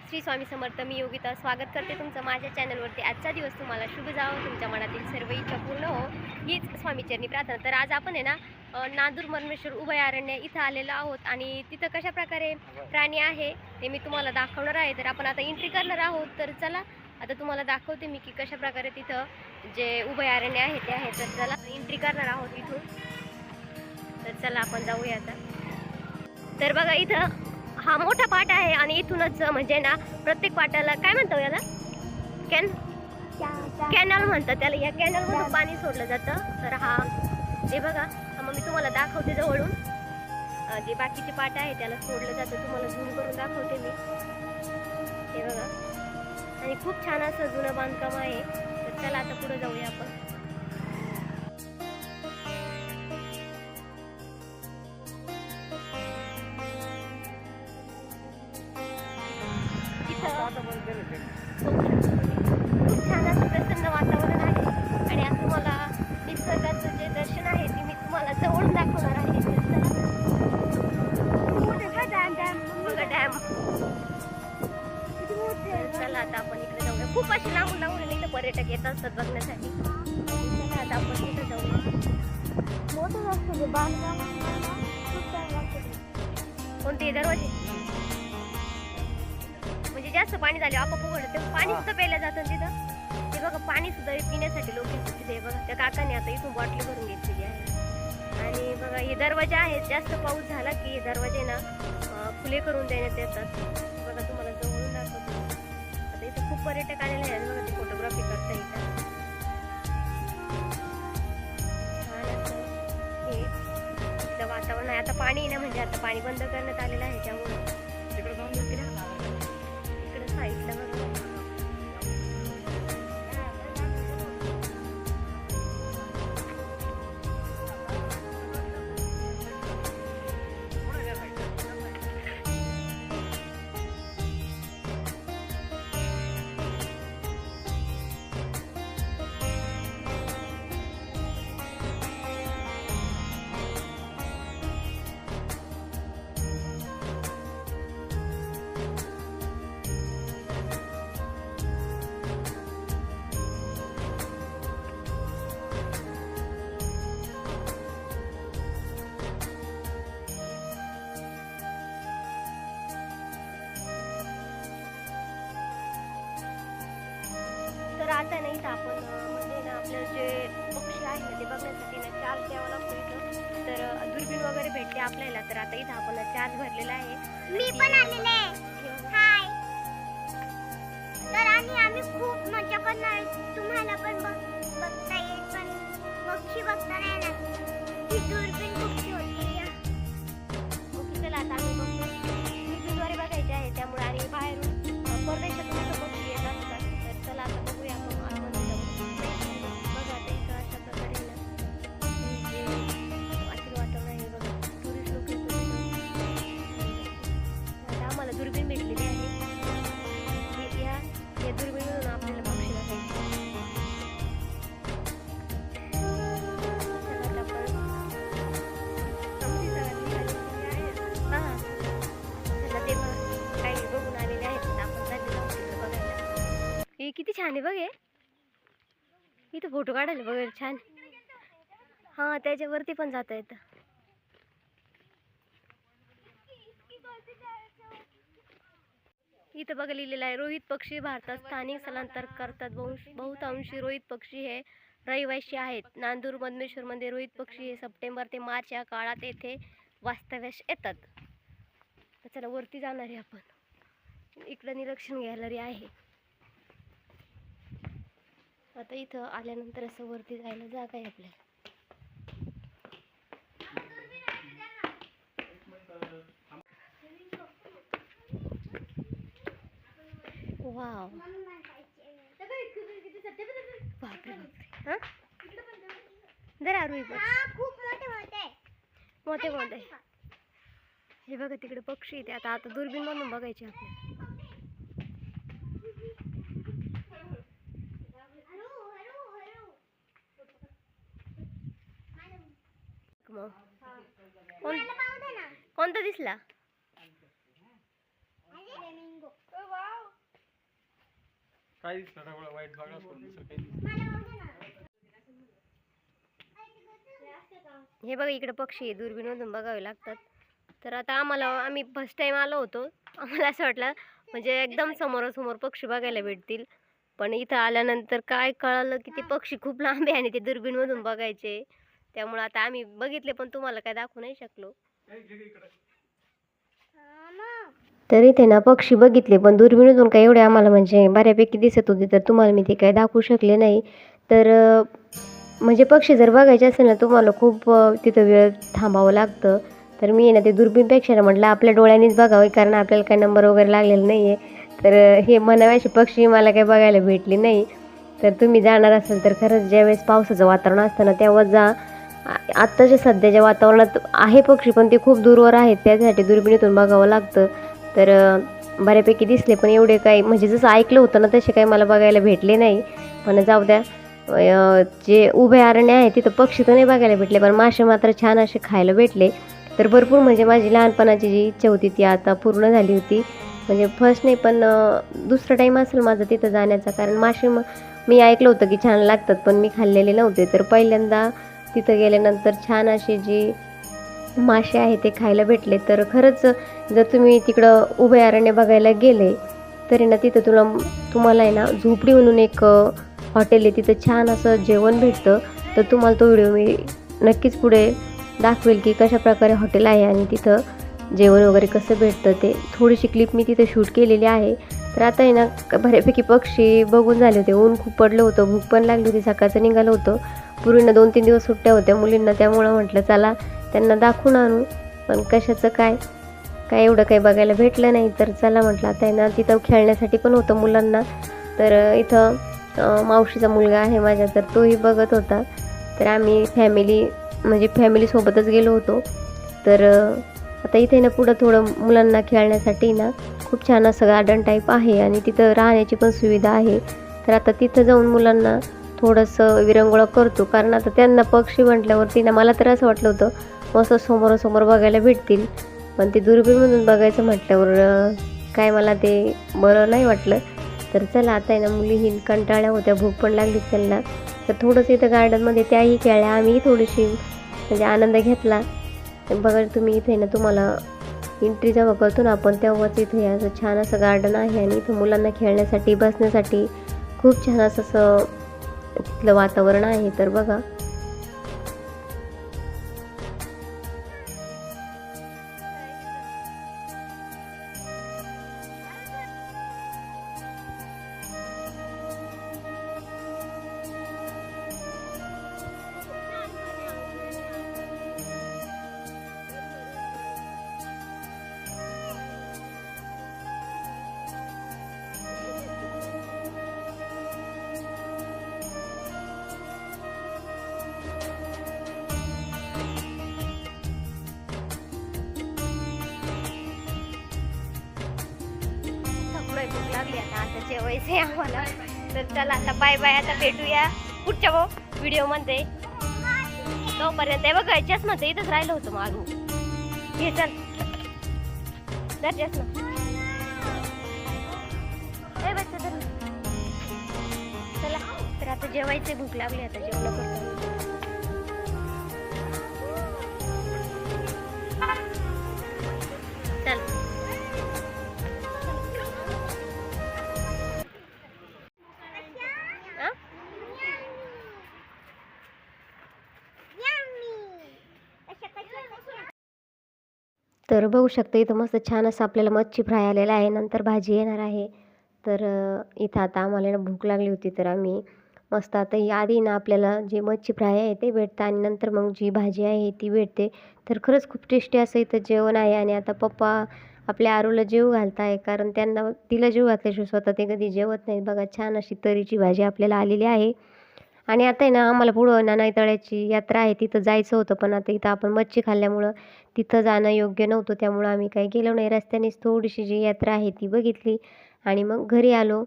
श्री स्वामी समर्थ. मी योगिता स्वागत करते तुमचं माझ्या चॅनलवरती. आजचा दिवस तुम्हाला शुभ जावो, तुमच्या मनातील सर्व इच्छा पूर्ण हो हीच स्वामीचरणी प्रार्थना. तर आज आपण आहे ना नांदूर मर्मेश्वर उभयारण्य इथं आलेलो आहोत आणि तिथं कशा प्रकारे प्राणी आहे ते मी तुम्हाला दाखवणार आहे. तर आपण आता एंट्री करणार आहोत. तर चला आता तुम्हाला दाखवते मी की कशा प्रकारे तिथं जे उभयारण्य आहे ते आहे. तर चला एंट्री करणार आहोत इथून. तर चला आपण जाऊया आता. तर बघा इथं हा मोठा पाट आहे आणि इथूनच म्हणजे ना प्रत्येक पाटाला काय म्हणतो याला कॅनल म्हणतात त्याला. या कॅनलमधून पाणी सोडलं जातं. तर हा ते बघा मग मी तुम्हाला दाखवते जवळून. जे बाकीचे पाट आहे त्याला सोडलं जातं. तुम्हाला झूम करून दाखवते मी. हे बघा आणि खूप छान असं जुनं बांधकाम आहे. तर चला आता पुढे जाऊया आपण. खूप छान असं प्रसन्न वातावरण आहे आणि आज तुम्हाला निसर्गाचं जे दर्शन आहे ते मी तुम्हाला जवळून दाखवणार आहे. बघा डॅम. चला आता आपण इकडे जाऊया. खूप अशी लांबून लांबून इथं पर्यटक येत असतात बघण्यासाठी. चला आता आपण इथं जाऊया. कोणते दरवाजे म्हणजे जास्त पाणी झाले आपोआप उघडलं ते पाणी सुद्धा प्यायला जातं तिथं. ते बघा पाणी सुद्धा पिण्यासाठी लोक येतात तिथे. बघा त्या काकाने आता इथून बॉटली भरून घेतलेली आहे. आणि बघा हे दरवाजे आहेत. जास्त पाऊस झाला की हे दरवाजे ना खुले करून देण्यात येतात. बघा तुम्हाला जवळून दाखवतो. आता इथं खूप पर्यटक आलेले आहेत. बघा ते फोटोग्राफी करता येतात. हे इथलं वातावरण आहे. आता पाणी ना म्हणजे आता पाणी बंद करण्यात आलेलं आहे त्यामुळे इकडे साईडला बघा. तर आता नाही तर आपण म्हणजे ना आपलं जे पक्षी आहे ना ते बघण्यासाठी ना चार्ज द्यावा लागतो इथं. तर दुर्बीण वगैरे भेटते आपल्याला. तर आता इथं आपण चार्ज भरलेला आहे. मी पण आलेले आहे. हाय. तर आम्ही खूप मजा करणार. तुम्हाला पण बघता येईल पण पक्षी बघता नाही ना. ही दुर्बीण खूप छोटी आहे. ओके चला आता आम्ही दुर्बीणद्वारे बघायचे आहे त्यामुळे आणि बाहेरून परदेशातून पक्षी येत असतात. तर चला आता बघूया आपण आतमध्ये जाऊ. बघा आता इथं अशा प्रकारे ना जे वातावरण आहे बघा. टुरिस्ट लोक आता आम्हाला दुर्बीण भेटलेली आहे. या दुर्बीणमधून आपल्याला पक्षी बघायचे. हे किती छान आहे बघ. हे इथं फोटो काढायला बघ छान. हा त्याच्यावरती पण जाता येतं. इथं बघा लिहिलेलं आहे रोहित पक्षी भारतात स्थानिक स्थलांतर करतात. बहुतांशी रोहित पक्षी हे रहिवासी आहेत. नांदूर मर्मेश्वर मध्ये रोहित पक्षी हे सप्टेंबर ते मार्च या काळात येथे वास्तव्यास येतात. तर चला वरती जाणार आहे आपण. इकडं निरीक्षण गॅलरी आहे. आता इथं आल्यानंतर असं वरती जायला जागा आहे आपल्याला. वाव बापरे बापरे. हा जरा रुई खूप मोठे मोठे मोठे. हे बघा तिकडे पक्षी येते. आता दुर्बीण म्हणून बघायचे आपल्याला. कोणता दिसला? काय दिसलं ढवळं वाईट बघा पण दुसरं काही दिसलं. हे बघा इकडे पक्षी आहे, दुर्बीणमधून बघावे लागतात. तर आता आम्ही फर्स्ट टाइम आलो होतो, आम्हाला असं वाटलं म्हणजे एकदम समोरासमोर पक्षी बघायला भेटतील. पण इथं आल्यानंतर काय कळालं की ते पक्षी खूप लांब आहे आणि ते दुर्बीणमधून बघायचे. त्यामुळे आता आम्ही बघितले पण तुम्हाला काय दाखवू नाही शकलो. तर इथे ना पक्षी बघितले पण दुर्बीणीतून काही एवढे आम्हाला म्हणजे बऱ्यापैकी दिसत होते, तर तुम्हाला मी ते काही दाखवू शकले नाही. तर म्हणजे पक्षी जर बघायचे असेल ना तुम्हाला खूप तिथं वेळ थांबावं लागतं. तर मी ना ते दुर्बीणपेक्षा ना म्हटलं आपल्या डोळ्यांनीच बघावं, कारण आपल्याला काही नंबर वगैरे लागलेला नाही आहे. तर हे म्हणावे पक्षी मला काही बघायला भेटली नाही. तर तुम्ही जाणार असाल तर खरंच ज्यावेळेस पावसाचं वातावरण असतं ना तेव्हा जा. आत्ताच्या सध्याच्या वातावरणात आहे पक्षी पण ते खूप दूरवर आहेत, त्यासाठी दुर्बिणीतून बघावं लागतं. तर बऱ्यापैकी दिसले पण एवढे काही म्हणजे जसं ऐकलं होतं ना तसे काही मला बघायला भेटले नाही. पण जाऊ द्या. जे उभे अरण्य आहे तिथं पक्षी तर नाही बघायला भेटले पण मासे मात्र छान असे खायला भेटले. तर भरपूर म्हणजे माझी लहानपणाची जी इच्छा होती ती आता पूर्ण झाली होती. म्हणजे फर्स्ट नाही पण दुसरा टाईम असेल माझं तिथं जाण्याचा, कारण मासे मी ऐकलं होतं की छान लागतात पण मी खाल्लेले नव्हते. तर पहिल्यांदा तिथं गेल्यानंतर छान असे जी मासे आहे ते खायला भेटले. तर खरंच जर तुम्ही तिकडं उभे अरण्य बघायला गेले तरी ना तिथं तुम्हाला आहे ना झोपडी म्हणून एक हॉटेल आहे, तिथं छान असं जेवण भेटतं. तर तुम्हाला तो व्हिडिओ मी नक्कीच पुढे दाखवेल की कशा प्रकारे हॉटेल आहे आणि तिथं जेवण वगैरे कसं भेटतं. ते थोडीशी क्लिप मी तिथे शूट केलेली आहे. तर आता आहे ना बऱ्यापैकी पक्षी बघून झाले होते, ऊन खूप पडलं होतं, भूक पण लागली होती, सकाळचं निघालं होतं. पूर्वीनं 2-3 दिवस सुट्ट्या होत्या मुलींना, त्यामुळं म्हटलं चला त्यांना दाखवून आणू. पण कशाचं काय एवढं काही बघायला भेटलं नाही. तर चला म्हटलं आता आहे ना तिथं खेळण्यासाठी पण होतं मुलांना. तर इथं मावशीचा मुलगा आहे माझ्या, तर तोही बघत होता. तर आम्ही फॅमिलीसोबतच गेलो होतो. तर आता इथे ना पुढं थोडं मुलांना खेळण्यासाठी ना खूप छान असं गार्डन टाईप आहे आणि तिथं राहण्याची पण सुविधा आहे. तर आता तिथं जाऊन मुलांना थोडंसं विरंगुळा करतो, कारण आता त्यांना पक्षी म्हटल्यावरती ना मला तर असं वाटलं होतं मस्त समोरासमोर बघायला भेटतील. पण ते दुर्बीणमधून बघायचं म्हटल्यावर काय मला ते बरं नाही वाटलं. तर चला आता आहे ना मुलीही कंटाळ्या होत्या, भूक पण लागली त्यांना. तर थोडंसं इथं गार्डनमध्ये त्याही खेळल्या, आम्हीही थोडीशी म्हणजे आनंद घेतला. बघा तुम्ही इथे ना तुम्हाला एंट्री जेव्हा करतो ना आपण तेव्हाच इथे असं छान असं गार्डन आहे आणि इथं मुलांना खेळण्यासाठी बसण्यासाठी खूप छान असं तिथलं वातावरण आहे. तर बघा भूक लागली आता जेवायचं आहे आम्हाला. तर चला आता बाय बाय, आता भेटूया पुढच्या व्हिडिओमध्ये. तोपर्यंत हे बघा चष्माचं इथंच राहिलं होतं मागून. हे चल चष्मा चला. तर आता जेवायचे, भूक लागली आता जेवण करतो. चल तर बघू शकता इथं मस्त छान असं आपल्याला मच्छी फ्राय आलेला आहे, नंतर भाजी येणार आहे. तर इथं आता आम्हाला ना भूक लागली होती तर आम्ही मस्त आता ही आधी ना आपल्याला जी मच्छी फ्राय आहे ते भेटतं आणि नंतर मग जी भाजी आहे ती भेटते. तर खरंच खूप टेस्टी असं इथं जेवण आहे. आणि आता पप्पा आपल्या आरूला जेवू घालत आहे, कारण त्यांना तिला जेवू घातल्याशिवाय स्वतः ते कधी जेवत नाहीत. बघा छान अशी तरीची भाजी आपल्याला आलेली आहे. आणि आता आहे ना आम्हाला पुढं नानाई तळ्याची यात्रा आहे, तिथं जायचं होतं. पण आता इथं आपण मच्छी खाल्ल्यामुळं तिथं जाणं योग्य नव्हतं, त्यामुळं आम्ही काही गेलो नाही. रस्त्यानेच थोडीशी जी यात्रा आहे ती बघितली आणि मग घरी आलो.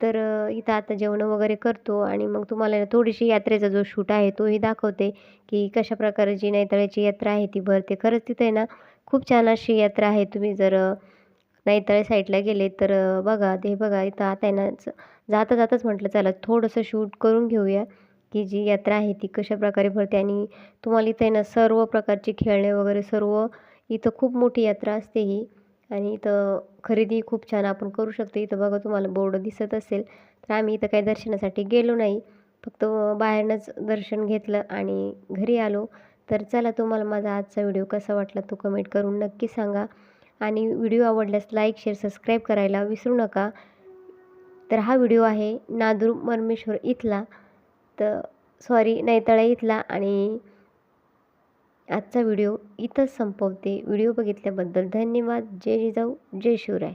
तर इथं आता जेवणं वगैरे करतो आणि मग तुम्हाला थोडीशी यात्रेचा जो शूट आहे तोही दाखवते की कशाप्रकारे जी नाई तळ्याची यात्रा आहे ती भरते. खरंच तिथे ना खूप छान अशी यात्रा आहे. तुम्ही जर नाईतळे साईडला गेले तर बघा ते बघा इथं आता आहे ना जाता जाताच म्हटलं चला थोडंसं शूट करून घेऊया की जी यात्रा आहे ती कशाप्रकारे भरते. आणि तुम्हाला इथं आहे ना सर्व प्रकारचे खेळणे वगैरे सर्व, इथं खूप मोठी यात्रा असते ही. आणि इथं खरेदी खूप छान आपण करू शकतो. इथं बघा तुम्हाला बोर्ड दिसत असेल. तर आम्ही इथं काही दर्शनासाठी गेलो नाही, फक्त बाहेरनंच दर्शन घेतलं आणि घरी आलो. तर चला, तुम्हाला माझा आजचा व्हिडिओ कसा वाटला तो कमेंट करून नक्की सांगा. आणि व्हिडिओ आवडल्यास लाईक, शेअर, सबस्क्राईब करायला विसरू नका. तर हा व्हिडिओ आहे नांदूर मरमेश्वर इथला, तर सॉरी नैताळा इथला. आणि आजचा व्हिडिओ इथंच संपवते. व्हिडिओ बघितल्याबद्दल धन्यवाद. जय जिजाऊ, जय शिवराय.